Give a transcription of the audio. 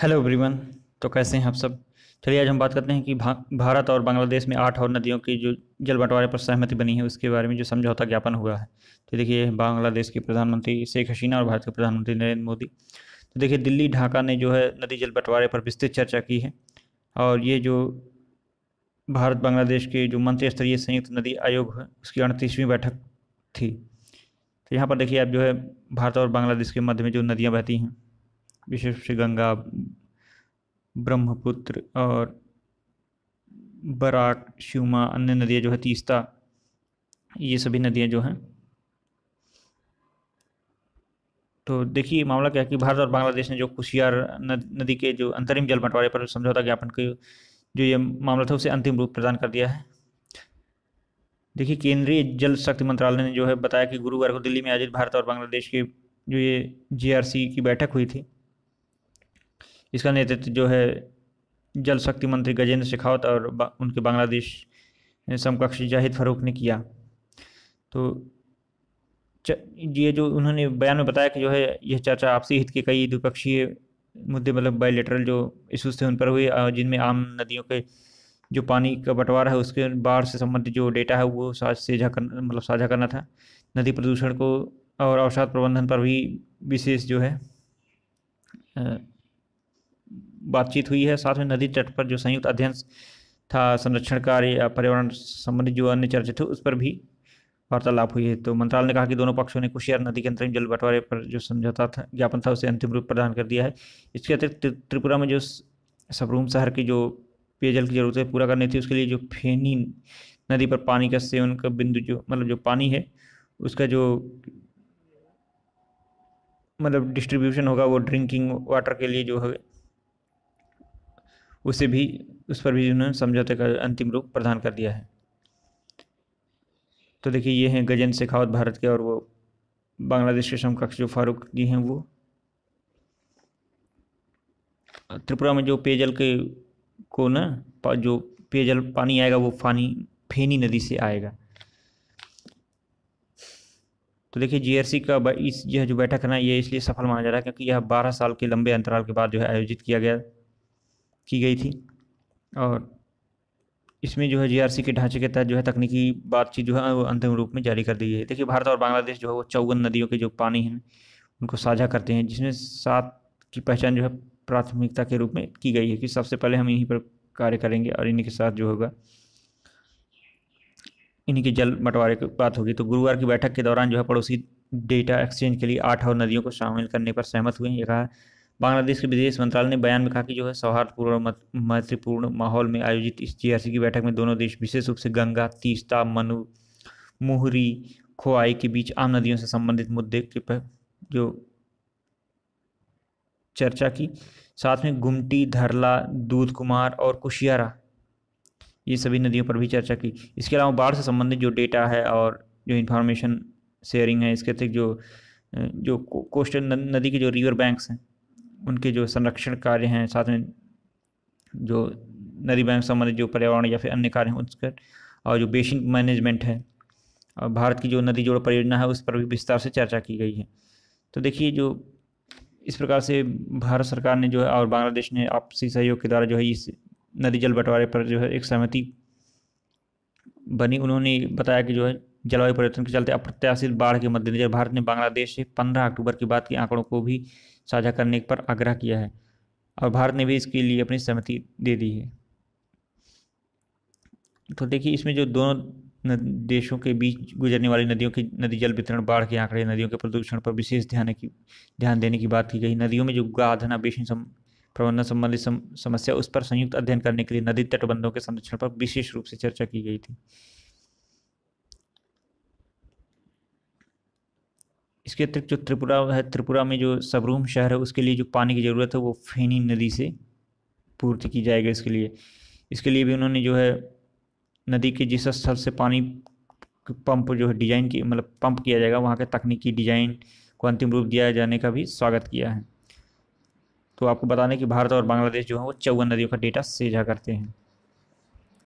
Hello everyone. तो कैसे हैं आप सब। चलिए आज हम बात करते हैं कि भारत और बांग्लादेश में 8 और नदियों की जो जल बंटवारे पर सहमति बनी है उसके बारे में जो समझौता ज्ञापन हुआ है। तो देखिए बांग्लादेश के प्रधानमंत्री शेख हसीना और भारत के प्रधानमंत्री नरेंद्र मोदी। तो देखिए दिल्ली ढाका ने जो है नदी जल बंटवारे पर विस्तृत चर्चा की है। और ये जो भारत बांग्लादेश के जो मंत्री स्तरीय संयुक्त नदी आयोग है उसकी 38वीं बैठक थी। तो यहाँ पर देखिए आप जो है भारत और बांग्लादेश के मध्य में जो नदियाँ बहती हैं, विशेष रूप से गंगा, ब्रह्मपुत्र और बराक, श्यूमा, अन्य नदियाँ जो है तीस्ता, ये सभी नदियाँ जो हैं। तो देखिए मामला क्या है कि भारत और बांग्लादेश ने जो कुशियार नदी के जो अंतरिम जल बंटवारे पर समझौता ज्ञापन के जो ये मामला था उसे अंतिम रूप प्रदान कर दिया है। देखिए केंद्रीय जल शक्ति मंत्रालय ने जो है बताया कि गुरुवार को दिल्ली में आयोजित भारत और बांग्लादेश के जो ये जीआरसी की बैठक हुई थी, इसका नेतृत्व जो है जल शक्ति मंत्री गजेंद्र शेखावत और उनके बांग्लादेश समकक्ष जाहिद फरूक ने किया। तो ये जो उन्होंने बयान में बताया कि जो है यह चर्चा आपसी हित के कई द्विपक्षीय मुद्दे मतलब बायलैटरल जो इशूज थे उन पर हुई, जिनमें आम नदियों के जो पानी का बंटवारा है उसके बाढ़ से संबंधित जो डेटा है वो साझा करना था। नदी प्रदूषण को और अवसाद प्रबंधन पर भी विशेष जो है बातचीत हुई है। साथ में नदी तट पर जो संयुक्त अध्ययन था, संरक्षण कार्य या पर्यावरण संबंधित जो अन्य चर्चा थे उस पर भी वार्तालाप हुई है। तो मंत्रालय ने कहा कि दोनों पक्षों ने कुशियार नदी के अंतरिम जल बंटवारे पर जो समझौता था ज्ञापन था उसे अंतिम रूप प्रदान कर दिया है। इसके अतिरिक्त त्रिपुरा में जो सबरूम शहर की जो पेयजल की जरूरत है पूरा करनी थी, उसके लिए जो फेनी नदी पर पानी का सेवन का बिंदु जो जो पानी है उसका जो डिस्ट्रीब्यूशन होगा वो ड्रिंकिंग वाटर के लिए जो है उस पर भी उन्होंने समझौते का अंतिम रूप प्रदान कर दिया है। तो देखिए ये हैं गजेंद्र शेखावत भारत के और वो बांग्लादेश के समकक्ष जो फारूक जी हैं वो। त्रिपुरा में जो पेयजल के को ना जो पेयजल पानी आएगा वो फेनी नदी से आएगा। तो देखिए जीआरसी का यह जो बैठक है ना ये इसलिए सफल माना जा रहा है क्योंकि यह 12 साल के लंबे अंतराल के बाद जो है आयोजित की गई थी। और इसमें जो है जीआरसी के ढांचे के तहत जो है तकनीकी बातचीत जो है वो अंतिम रूप में जारी कर दी है। देखिए भारत और बांग्लादेश जो है वो 54 नदियों के जो पानी हैं उनको साझा करते हैं, जिसमें 7 की पहचान जो है प्राथमिकता के रूप में की गई है कि सबसे पहले हम इन्हीं पर कार्य करेंगे और इन्हीं के साथ जो होगा इन्हीं के जल बंटवारे की बात होगी। तो गुरुवार की बैठक के दौरान जो है पड़ोसी डेटा एक्सचेंज के लिए 8 और नदियों को शामिल करने पर सहमत हुए। ये कहा बांग्लादेश के विदेश मंत्रालय ने बयान में कहा कि जो है सौहार्दपूर्ण और मैत्रीपूर्ण माहौल में आयोजित इस जीआरसी की बैठक में दोनों देश विशेष रूप से गंगा, तीस्ता, मनु, मुहरी, खोआई के बीच आम नदियों से संबंधित मुद्दे के जो चर्चा की। साथ में गुमटी, धरला, दूध कुमार और कुशियारा ये सभी नदियों पर भी चर्चा की। इसके अलावा बाढ़ से संबंधित जो डेटा है और जो इंफॉर्मेशन शेयरिंग है, इसके अतिरिक्त जो कोस्टल नदी के जो रिवर बैंक्स हैं उनके जो संरक्षण कार्य हैं, साथ में जो नदी बैंक संबंधित जो पर्यावरण या फिर अन्य कार्य हैं उसका, और जो बेसिन मैनेजमेंट है और भारत की जो नदी जोड़ परियोजना है उस पर भी विस्तार से चर्चा की गई है। तो देखिए जो इस प्रकार से भारत सरकार ने जो है और बांग्लादेश ने आपसी सहयोग के द्वारा जो है इस नदी जल बंटवारे पर जो है एक सहमति बनी। उन्होंने बताया कि जो है जलवायु परिवर्तन के चलते अप्रत्याशित बाढ़ के मद्देनजर भारत ने बांग्लादेश से 15 अक्टूबर की बात के आंकड़ों को भी साझा करने पर आग्रह किया है और भारत ने भी इसके लिए अपनी सहमति दे दी है। तो देखिए इसमें जो दोनों देशों के बीच गुजरने वाली नदियों की नदी जल वितरण, बाढ़ के आंकड़े, नदियों के प्रदूषण पर विशेष ध्यान देने की बात की गई। नदियों में जो गाधना बेसिन प्रबंधन संबंधित समस्या उस पर संयुक्त अध्ययन करने के लिए नदी तटबंधों के संरक्षण पर विशेष रूप से चर्चा की गई थी। इसके अतिरिक्त जो त्रिपुरा है, त्रिपुरा में जो सबरूम शहर है उसके लिए जो पानी की ज़रूरत है वो फेनी नदी से पूर्ति की जाएगी। इसके लिए भी उन्होंने जो है नदी के जिस स्थल से पानी पंप जो है डिजाइन की पंप किया जाएगा वहाँ के तकनीकी डिजाइन को अंतिम रूप दिया जाने का भी स्वागत किया है। तो आपको बता दें कि भारत और बांग्लादेश जो है वो 54 नदियों का डेटा साझा करते हैं।